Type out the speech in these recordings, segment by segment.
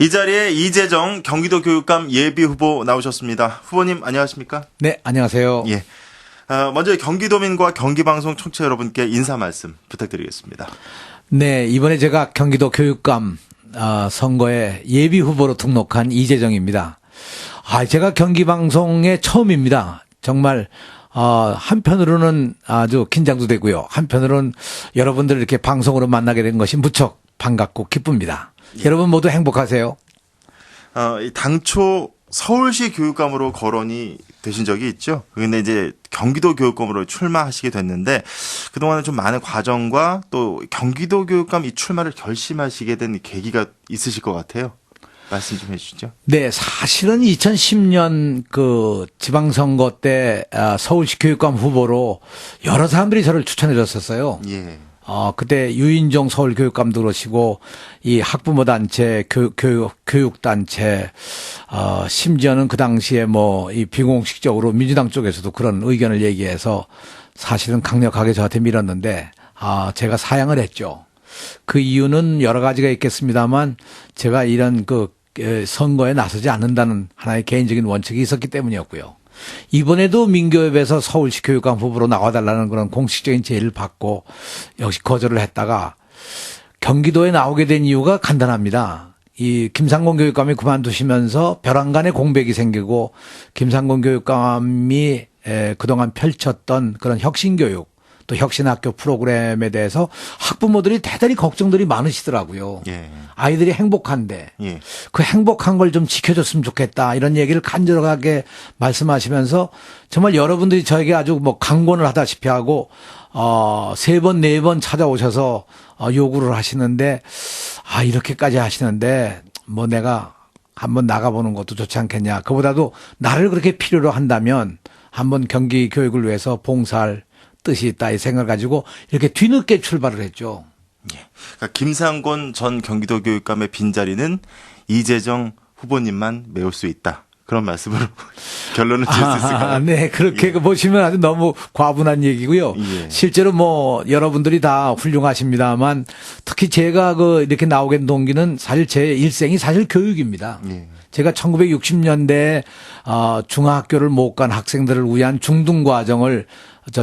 이 자리에 이재정 경기도 교육감 예비 후보 나오셨습니다. 후보님 안녕하십니까? 네, 안녕하세요. 예. 먼저 경기도민과 경기방송 청취자 여러분께 인사 말씀 부탁드리겠습니다. 네, 이번에 제가 경기도 교육감 선거에 예비 후보로 등록한 이재정입니다. 제가 경기방송에 처음입니다. 정말 한편으로는 아주 긴장도 되고요. 한편으로는 여러분들을 이렇게 방송으로 만나게 된 것이 무척 반갑고 기쁩니다. 예. 여러분 모두 행복하세요. 당초 서울시 교육감으로 거론이 되신 적이 있죠. 그런데 이제 경기도 교육감으로 출마하시게 됐는데 그동안은 좀 많은 과정과 또 경기도 교육감 이 출마를 결심하시게 된 계기가 있으실 것 같아요. 말씀 좀 해주시죠. 네, 사실은 2010년 그 지방선거 때 서울시 교육감 후보로 여러 사람들이 저를 추천해 줬었어요. 예. 그때 유인종 서울교육감도 그러시고, 이 학부모단체, 교육단체, 심지어는 그 당시에 이 비공식적으로 민주당 쪽에서도 그런 의견을 얘기해서 사실은 강력하게 저한테 밀었는데, 제가 사양을 했죠. 그 이유는 여러 가지가 있겠습니다만, 제가 이런 선거에 나서지 않는다는 하나의 개인적인 원칙이 있었기 때문이었고요. 이번에도 민교협에서 서울시 교육감 후보로 나와달라는 그런 공식적인 제의를 받고 역시 거절을 했다가 경기도에 나오게 된 이유가 간단합니다. 이 김상곤 교육감이 그만두시면서 벼랑 간의 공백이 생기고 김상곤 교육감이 그동안 펼쳤던 그런 혁신교육 또 혁신학교 프로그램에 대해서 학부모들이 대단히 걱정들이 많으시더라고요. 예. 아이들이 행복한데 예. 그 행복한 걸 좀 지켜줬으면 좋겠다 이런 얘기를 간절하게 말씀하시면서 정말 여러분들이 저에게 아주 강권을 하다시피 하고 3번, 4번 찾아오셔서 요구를 하시는데 이렇게까지 하시는데 내가 한번 나가보는 것도 좋지 않겠냐. 그보다도 나를 그렇게 필요로 한다면 한번 경기 교육을 위해서 봉사할 뜻이 있다 이 생각을 가지고 이렇게 뒤늦게 출발을 했죠. 예. 그러니까 김상곤 전 경기도 교육감의 빈자리는 이재정 후보님만 메울 수 있다. 그런 말씀으로 결론을 지을 수 있을까요? 네, 그렇게 예. 보시면 아주 너무 과분한 얘기고요. 예. 실제로 여러분들이 다 훌륭하십니다만 특히 제가 이렇게 나오게 된 동기는 사실 제 일생이 사실 교육입니다. 예. 제가 1960년대에 중학교를 못 간 학생들을 위한 중등과정을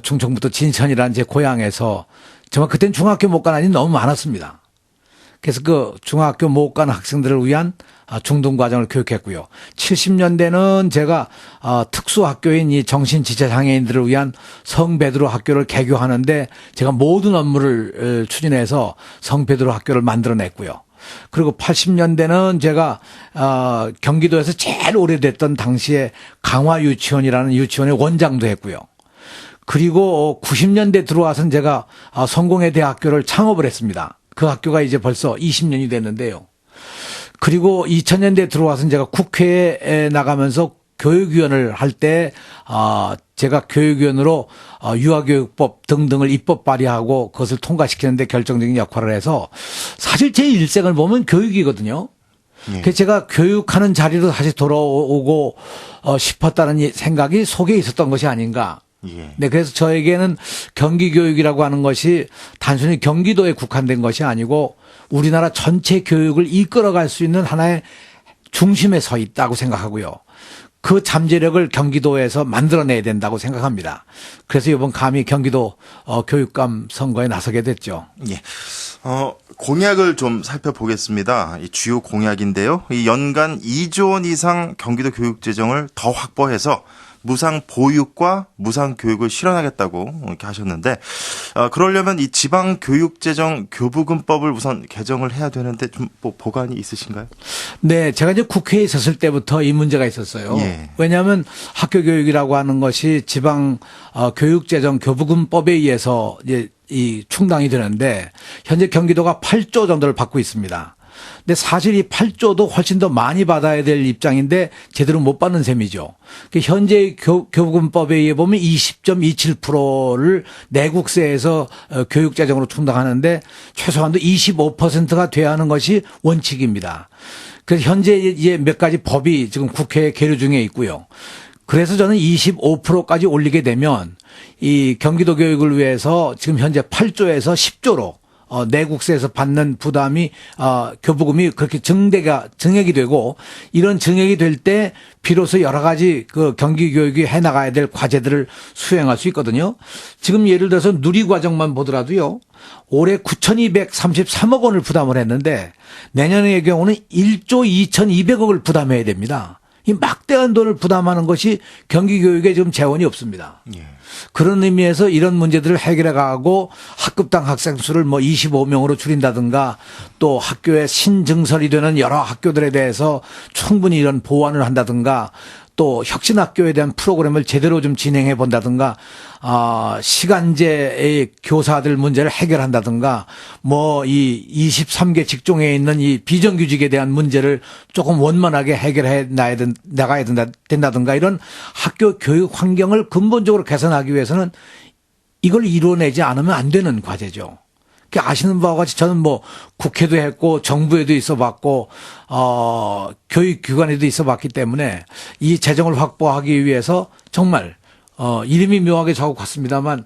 충청부터 진천이라는 제 고향에서 정말 그땐 중학교 못 간 아이들이 너무 많았습니다. 그래서 중학교 못 간 학생들을 위한 중등과정을 교육했고요. 70년대는 제가 특수학교인 이 정신지체장애인들을 위한 성베드로 학교를 개교하는데 제가 모든 업무를 추진해서 성베드로 학교를 만들어냈고요. 그리고 80년대는 제가 경기도에서 제일 오래됐던 당시에 강화유치원이라는 유치원의 원장도 했고요. 그리고 90년대 들어와서는 제가 성공회 대학교를 창업을 했습니다. 그 학교가 이제 벌써 20년이 됐는데요. 그리고 2000년대 들어와서는 제가 국회에 나가면서 교육위원을 할 때 제가 교육위원으로 유아교육법 등등을 입법 발의하고 그것을 통과시키는데 결정적인 역할을 해서 사실 제 일생을 보면 교육이거든요. 예. 그래서 제가 교육하는 자리로 다시 돌아오고 싶었다는 생각이 속에 있었던 것이 아닌가. 예. 네, 그래서 저에게는 경기교육이라고 하는 것이 단순히 경기도에 국한된 것이 아니고 우리나라 전체 교육을 이끌어갈 수 있는 하나의 중심에 서 있다고 생각하고요. 그 잠재력을 경기도에서 만들어내야 된다고 생각합니다. 그래서 이번 감히 경기도 교육감 선거에 나서게 됐죠. 예. 공약을 좀 살펴보겠습니다. 이 주요 공약인데요. 이 연간 2조 원 이상 경기도 교육 재정을 더 확보해서 무상 보육과 무상 교육을 실현하겠다고 이렇게 하셨는데 그러려면 이 지방 교육 재정 교부금법을 우선 개정을 해야 되는데 좀 보관이 있으신가요? 네, 제가 이제 국회에 있었을 때부터 이 문제가 있었어요. 예. 왜냐하면 학교 교육이라고 하는 것이 지방 교육 재정 교부금법에 의해서 이제 이 충당이 되는데 현재 경기도가 8조 정도를 받고 있습니다. 근데 사실 이 8조도 훨씬 더 많이 받아야 될 입장인데 제대로 못 받는 셈이죠. 현재 교부금법에 의해 보면 20.27%를 내국세에서 교육재정으로 충당하는데 최소한도 25%가 돼야 하는 것이 원칙입니다. 그래서 현재 이제 몇 가지 법이 지금 국회에 계류 중에 있고요. 그래서 저는 25%까지 올리게 되면 이 경기도 교육을 위해서 지금 현재 8조에서 10조로 내국세에서 받는 부담이 교부금이 그렇게 증액이 되고 이런 증액이 될 때 비로소 여러 가지 그 경기 교육이 해 나가야 될 과제들을 수행할 수 있거든요. 지금 예를 들어서 누리과정만 보더라도요. 올해 9,233억 원을 부담을 했는데 내년의 경우는 1조 2,200억을 부담해야 됩니다. 이 막대한 돈을 부담하는 것이 경기교육에 지금 재원이 없습니다. 예. 그런 의미에서 이런 문제들을 해결해 가고 학급당 학생 수를 뭐 25명으로 줄인다든가 또 학교에 신증설이 되는 여러 학교들에 대해서 충분히 이런 보완을 한다든가 또 혁신학교에 대한 프로그램을 제대로 좀 진행해 본다든가 시간제의 교사들 문제를 해결한다든가 뭐 이 23개 직종에 있는 이 비정규직에 대한 문제를 조금 원만하게 해결해 나가야 된다든가 이런 학교 교육 환경을 근본적으로 개선하기 위해서는 이걸 이뤄내지 않으면 안 되는 과제죠. 아시는 바와 같이 저는 뭐 국회도 했고 정부에도 있어 봤고 교육기관에도 있어 봤기 때문에 이 재정을 확보하기 위해서 정말 이름이 묘하게 적고 같습니다만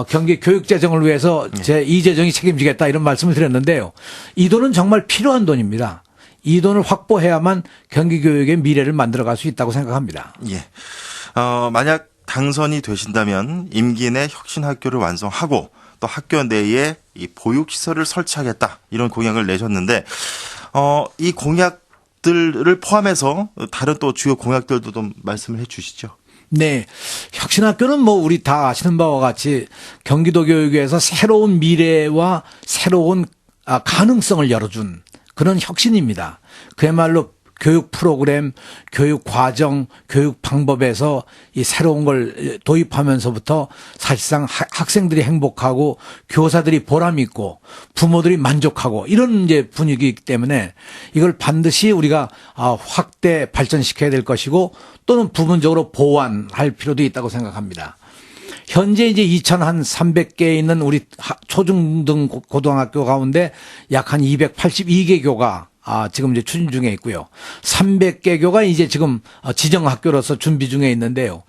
경기 교육 재정을 위해서 제 이 재정이 책임지겠다 이런 말씀을 드렸는데요. 이 돈은 정말 필요한 돈입니다. 이 돈을 확보해야만 경기 교육의 미래를 만들어갈 수 있다고 생각합니다. 예. 만약 당선이 되신다면 임기 내 혁신학교를 완성하고 또 학교 내에 이 보육시설을 설치하겠다 이런 공약을 내셨는데 이 공약들을 포함해서 다른 또 주요 공약들도 좀 말씀을 해 주시죠. 네. 혁신학교는 뭐 우리 다 아시는 바와 같이 경기도 교육에서 새로운 미래와 새로운 가능성을 열어준 그런 혁신입니다. 그야말로 교육 프로그램, 교육 과정, 교육 방법에서 이 새로운 걸 도입하면서부터 사실상 학생들이 행복하고 교사들이 보람 있고 부모들이 만족하고 이런 이제 분위기이기 때문에 이걸 반드시 우리가 확대 발전시켜야 될 것이고 또는 부분적으로 보완할 필요도 있다고 생각합니다. 현재 이제 2,300개에 있는 우리 초중등 고등학교 가운데 약 한 282개 교가 지금 이제 추진 중에 있고요. 300개 교가 이제 지금 지정 학교로서 준비 중에 있는데요.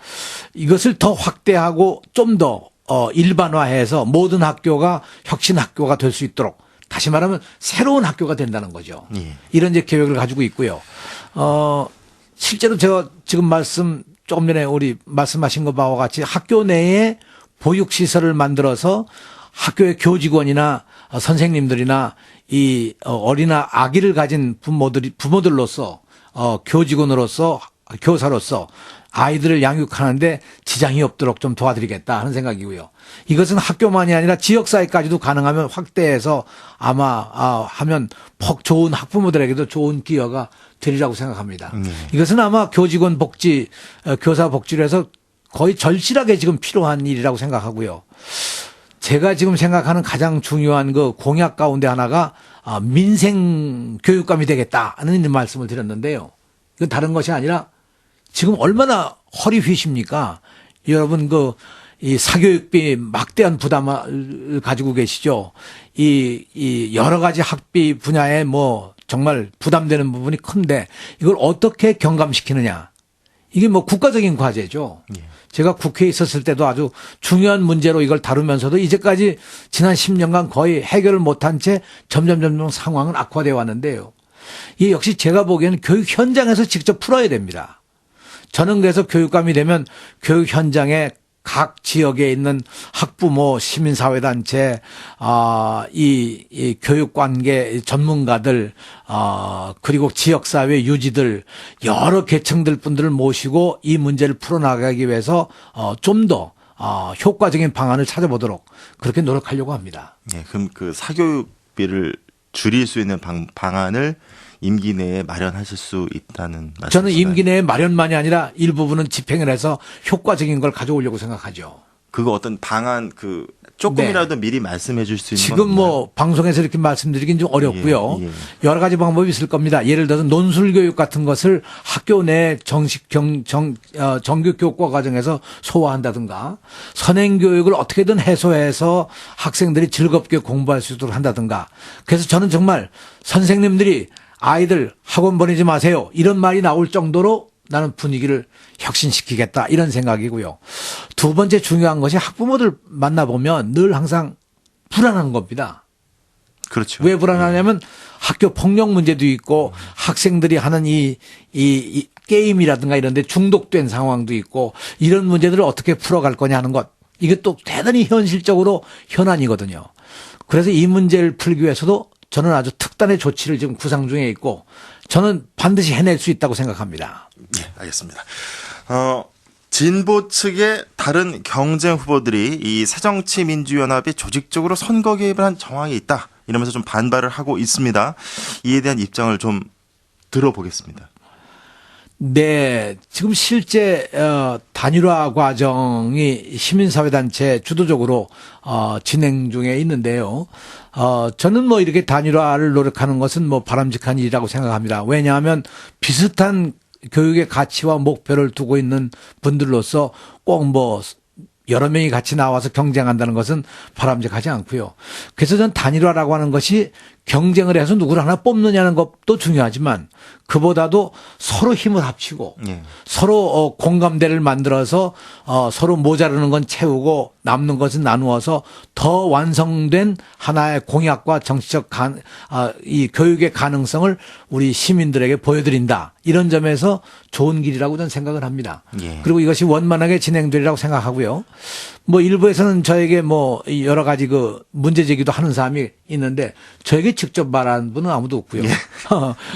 이것을 더 확대하고 좀 더 일반화해서 모든 학교가 혁신 학교가 될 수 있도록 다시 말하면 새로운 학교가 된다는 거죠. 예. 이런 이제 계획을 가지고 있고요. 실제로 제가 지금 조금 전에 우리 말씀하신 것 바와 같이 학교 내에 보육시설을 만들어서 학교의 교직원이나 선생님들이나 이 어린아 아기를 가진 부모들로서 교직원으로서 교사로서 아이들을 양육하는데 지장이 없도록 좀 도와드리겠다 하는 생각이고요. 이것은 학교만이 아니라 지역사회까지도 가능하면 확대해서 아마 하면 좋은 학부모들에게도 좋은 기여가 되리라고 생각합니다. 이것은 아마 교직원 복지, 교사 복지를 해서 거의 절실하게 지금 필요한 일이라고 생각하고요. 제가 지금 생각하는 가장 중요한 그 공약 가운데 하나가 민생 교육감이 되겠다는 말씀을 드렸는데요. 이건 다른 것이 아니라 지금 얼마나 허리 휘십니까? 여러분 이 사교육비 막대한 부담을 가지고 계시죠. 이 여러 가지 학비 분야에 뭐 정말 부담되는 부분이 큰데 이걸 어떻게 경감시키느냐. 이게 뭐 국가적인 과제죠. 예. 제가 국회에 있었을 때도 아주 중요한 문제로 이걸 다루면서도 이제까지 지난 10년간 거의 해결을 못한 채 점점 상황은 악화되어 왔는데요. 이게 역시 제가 보기에는 교육 현장에서 직접 풀어야 됩니다. 저는 그래서 교육감이 되면 교육 현장에 각 지역에 있는 학부모, 시민사회단체, 이 교육관계 전문가들, 그리고 지역사회 유지들, 여러 계층들 분들을 모시고 이 문제를 풀어나가기 위해서 좀 더 효과적인 방안을 찾아보도록 그렇게 노력하려고 합니다. 네, 그럼 그 사교육비를 줄일 수 있는 방안을 임기 내에 마련하실 수 있다는 말씀이신가요? 저는 임기 내에 마련만이 아니라 일부분은 집행을 해서 효과적인 걸 가져오려고 생각하죠. 그거 어떤 방안 조금이라도 미리 말씀해 줄 수 있는 지금 건 없나요? 뭐 방송에서 이렇게 말씀드리긴 좀 어렵고요. 예. 여러 가지 방법이 있을 겁니다. 예를 들어서 논술교육 같은 것을 학교 내 정규 교과 과정에서 소화한다든가 선행교육을 어떻게든 해소해서 학생들이 즐겁게 공부할 수 있도록 한다든가. 그래서 저는 정말 선생님들이 아이들 학원 보내지 마세요. 이런 말이 나올 정도로 나는 분위기를 혁신시키겠다 이런 생각이고요. 두 번째 중요한 것이 학부모들 만나보면 늘 항상 불안한 겁니다. 그렇죠. 왜 불안하냐면 학교 폭력 문제도 있고 학생들이 하는 이 게임이라든가 이런 데 중독된 상황도 있고 이런 문제들을 어떻게 풀어갈 거냐 하는 것. 이게 또 대단히 현실적으로 현안이거든요. 그래서 이 문제를 풀기 위해서도 저는 아주 특단의 조치를 지금 구상 중에 있고 저는 반드시 해낼 수 있다고 생각합니다. 예, 알겠습니다. 진보 측의 다른 경쟁 후보들이 이 새정치민주연합이 조직적으로 선거 개입을 한 정황이 있다. 이러면서 좀 반발을 하고 있습니다. 이에 대한 입장을 좀 들어보겠습니다. 네, 지금 실제 단일화 과정이 시민사회단체 주도적으로 진행 중에 있는데요. 저는 뭐 이렇게 단일화를 노력하는 것은 뭐 바람직한 일이라고 생각합니다. 왜냐하면 비슷한 교육의 가치와 목표를 두고 있는 분들로서 꼭 뭐 여러 명이 같이 나와서 경쟁한다는 것은 바람직하지 않고요. 그래서 전 단일화라고 하는 것이 경쟁을 해서 누구를 하나 뽑느냐는 것도 중요하지만 그보다도 서로 힘을 합치고 서로 공감대를 만들어서 서로 모자르는 건 채우고 남는 것은 나누어서 더 완성된 하나의 공약과 정치적 이 교육의 가능성을 우리 시민들에게 보여드린다. 이런 점에서 좋은 길이라고 저는 생각을 합니다. 그리고 이것이 원만하게 진행되리라고 생각하고요. 뭐 일부에서는 저에게 뭐 여러 가지 그 문제 제기도 하는 사람이 있는데 저에게 직접 말하는 분은 아무도 없고요.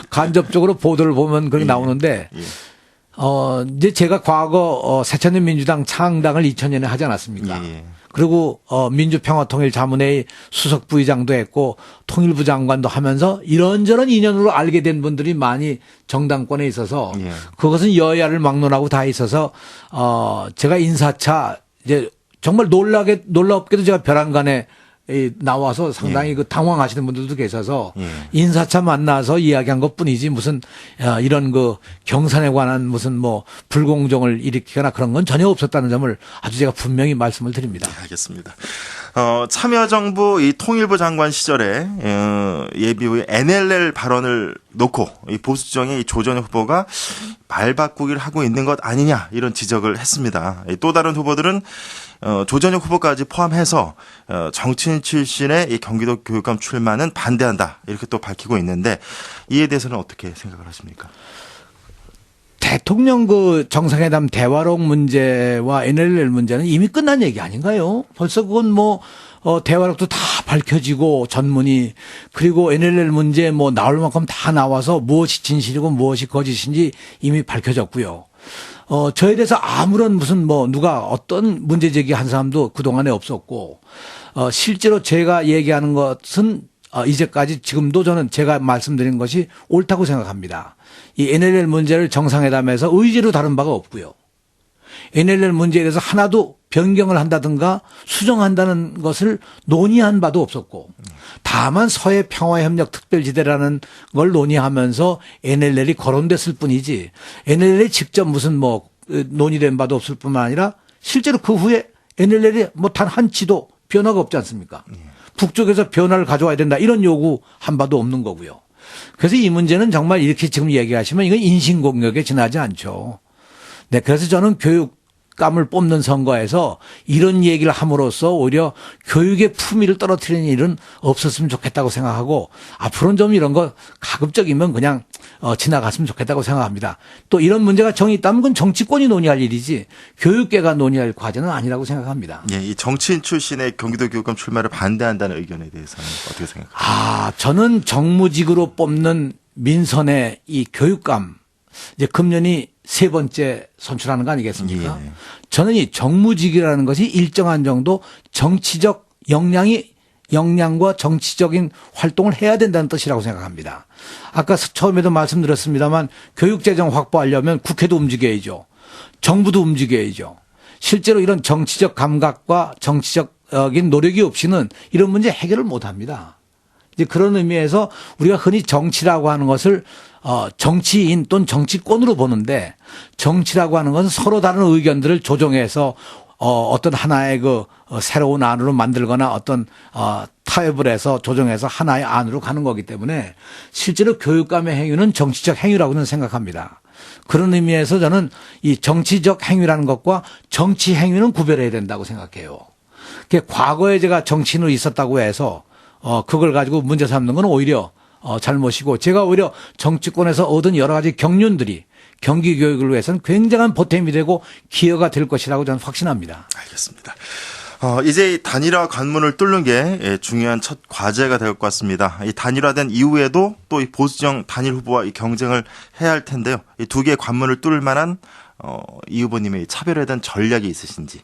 간접적으로 보도를 보면 그렇게 나오는데 이제 제가 과거 새천년 민주당 창당을 2000년에 하지 않았습니까? 그리고 민주평화통일자문회의 수석 부의장도 했고 통일부 장관도 하면서 이런저런 인연으로 알게 된 분들이 많이 정당권에 있어서 그것은 여야를 막론하고 다 있어서 제가 인사차 이제 정말 놀랍게도 제가 벼랑간에 나와서 상당히 그 당황하시는 분들도 계셔서 인사차 만나서 이야기한 것 뿐이지 무슨 이런 그 경선에 관한 무슨 뭐 불공정을 일으키거나 그런 건 전혀 없었다는 점을 아주 제가 분명히 말씀을 드립니다. 알겠습니다. 참여정부 이 통일부 장관 시절에 예비후의 NLL 발언을 놓고 이 보수정의 조전혁 후보가 말 바꾸기를 하고 있는 것 아니냐 이런 지적을 했습니다. 또 다른 후보들은 조전혁 후보까지 포함해서 정치인 출신의 이 경기도 교육감 출마는 반대한다 이렇게 또 밝히고 있는데 이에 대해서는 어떻게 생각을 하십니까? 대통령 그 정상회담 대화록 문제와 NLL 문제는 이미 끝난 얘기 아닌가요? 벌써 그건 뭐 대화록도 다 밝혀지고 전문이 그리고 NLL 문제 뭐 나올 만큼 다 나와서 무엇이 진실이고 무엇이 거짓인지 이미 밝혀졌고요. 저에 대해서 아무런 무슨 뭐 누가 어떤 문제 제기한 사람도 그동안에 없었고 실제로 제가 얘기하는 것은 이제까지 지금도 저는 제가 말씀드린 것이 옳다고 생각합니다. 이 NLL 문제를 정상회담에서 의제로 다룬 바가 없고요. NLL 문제에 대해서 하나도 변경을 한다든가 수정한다는 것을 논의한 바도 없었고 다만 서해 평화협력 특별지대라는 걸 논의하면서 NLL이 거론됐을 뿐이지 NLL이 직접 무슨 뭐 논의된 바도 없을 뿐만 아니라 실제로 그 후에 NLL이 뭐 단 한치도 변화가 없지 않습니까? 북쪽에서 변화를 가져와야 된다 이런 요구한 바도 없는 거고요. 그래서 이 문제는 정말 이렇게 지금 얘기하시면 이건 인신공격에 지나지 않죠. 네, 그래서 저는 교육감을 뽑는 선거에서 이런 얘기를 함으로써 오히려 교육의 품위를 떨어뜨리는 일은 없었으면 좋겠다고 생각하고 앞으로는 좀 이런 거 가급적이면 그냥 지나갔으면 좋겠다고 생각합니다. 또 이런 문제가 정이 있다면 그건 정치권이 논의할 일이지 교육계가 논의할 과제는 아니라고 생각합니다. 예, 이 정치인 출신의 경기도 교육감 출마를 반대한다는 의견에 대해서는 어떻게 생각하십니까? 저는 정무직으로 뽑는 민선의 이 교육감 이제 금년이 세 번째 선출하는 거 아니겠습니까? 저는 이 정무직이라는 것이 일정한 정도 정치적 역량과 정치적인 활동을 해야 된다는 뜻이라고 생각합니다. 아까 처음에도 말씀드렸습니다만 교육재정 확보하려면 국회도 움직여야죠. 정부도 움직여야죠. 실제로 이런 정치적 감각과 정치적인 노력이 없이는 이런 문제 해결을 못 합니다. 이제 그런 의미에서 우리가 흔히 정치라고 하는 것을 정치인 또는 정치권으로 보는데 정치라고 하는 것은 서로 다른 의견들을 조정해서 어떤 하나의 그 새로운 안으로 만들거나 어떤 타협을 해서 조정해서 하나의 안으로 가는 거기 때문에 실제로 교육감의 행위는 정치적 행위라고 저는 생각합니다. 그런 의미에서 저는 이 정치적 행위라는 것과 정치 행위는 구별해야 된다고 생각해요. 과거에 제가 정치인으로 있었다고 해서 그걸 가지고 문제 삼는 건 오히려 잘못이고 제가 오히려 정치권에서 얻은 여러 가지 경륜들이 경기 교육을 위해서는 굉장한 보탬이 되고 기여가 될 것이라고 저는 확신합니다. 알겠습니다. 이제 이 단일화 관문을 뚫는 게 중요한 첫 과제가 될 것 같습니다. 이 단일화된 이후에도 또 이 보수정 단일 후보와 이 경쟁을 해야 할 텐데요. 이 두 개의 관문을 뚫을 만한 이 후보님의 차별에 대한 전략이 있으신지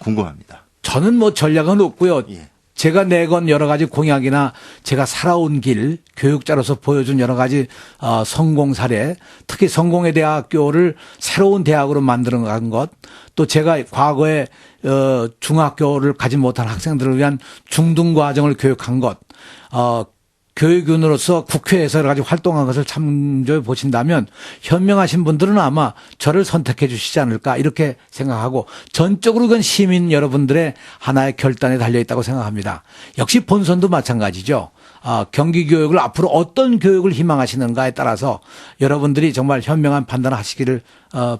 궁금합니다. 저는 뭐 전략은 없고요. 예. 제가 내건 여러 가지 공약이나 제가 살아온 길, 교육자로서 보여준 여러 가지 성공 사례, 특히 성공의 대학교를 새로운 대학으로 만들어 간 것, 또 제가 과거에 중학교를 가지 못한 학생들을 위한 중등과정을 교육한 것, 교육인으로서 국회에서 여러 가지 활동한 것을 참조해 보신다면 현명하신 분들은 아마 저를 선택해 주시지 않을까 이렇게 생각하고 전적으로 그건 시민 여러분들의 하나의 결단에 달려 있다고 생각합니다. 역시 본선도 마찬가지죠. 경기 교육을 앞으로 어떤 교육을 희망하시는가에 따라서 여러분들이 정말 현명한 판단을 하시기를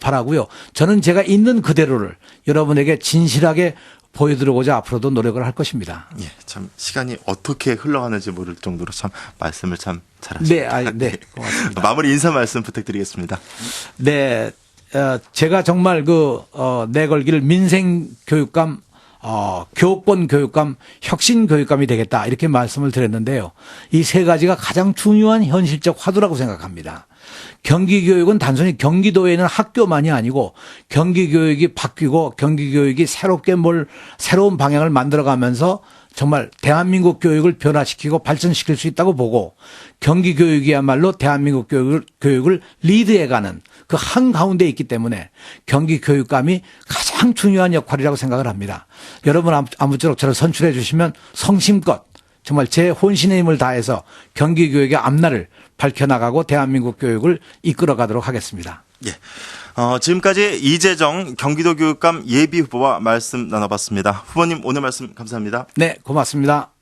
바라고요. 저는 제가 있는 그대로를 여러분에게 진실하게 보여드리고자 앞으로도 노력을 할 것입니다. 예, 참 시간이 어떻게 흘러가는지 모를 정도로 참 말씀을 참 잘하십니다. 네, 고맙습니다. 마무리 인사 말씀 부탁드리겠습니다. 네, 제가 정말 내걸기를 민생 교육감, 교권 교육감, 혁신 교육감이 되겠다 이렇게 말씀을 드렸는데요. 이 세 가지가 가장 중요한 현실적 화두라고 생각합니다. 경기교육은 단순히 경기도에 있는 학교만이 아니고 경기교육이 바뀌고 경기교육이 새로운 방향을 만들어가면서 정말 대한민국 교육을 변화시키고 발전시킬 수 있다고 보고 경기교육이야말로 대한민국 교육을 리드해가는 그 한가운데 있기 때문에 경기교육감이 가장 중요한 역할이라고 생각을 합니다. 여러분 아무쪼록 저를 선출해 주시면 성심껏 정말 제 혼신의 힘을 다해서 경기교육의 앞날을 밝혀나가고 대한민국 교육을 이끌어가도록 하겠습니다. 예. 지금까지 이재정 경기도 교육감 예비 후보와 말씀 나눠봤습니다. 후보님 오늘 말씀 감사합니다. 네, 고맙습니다.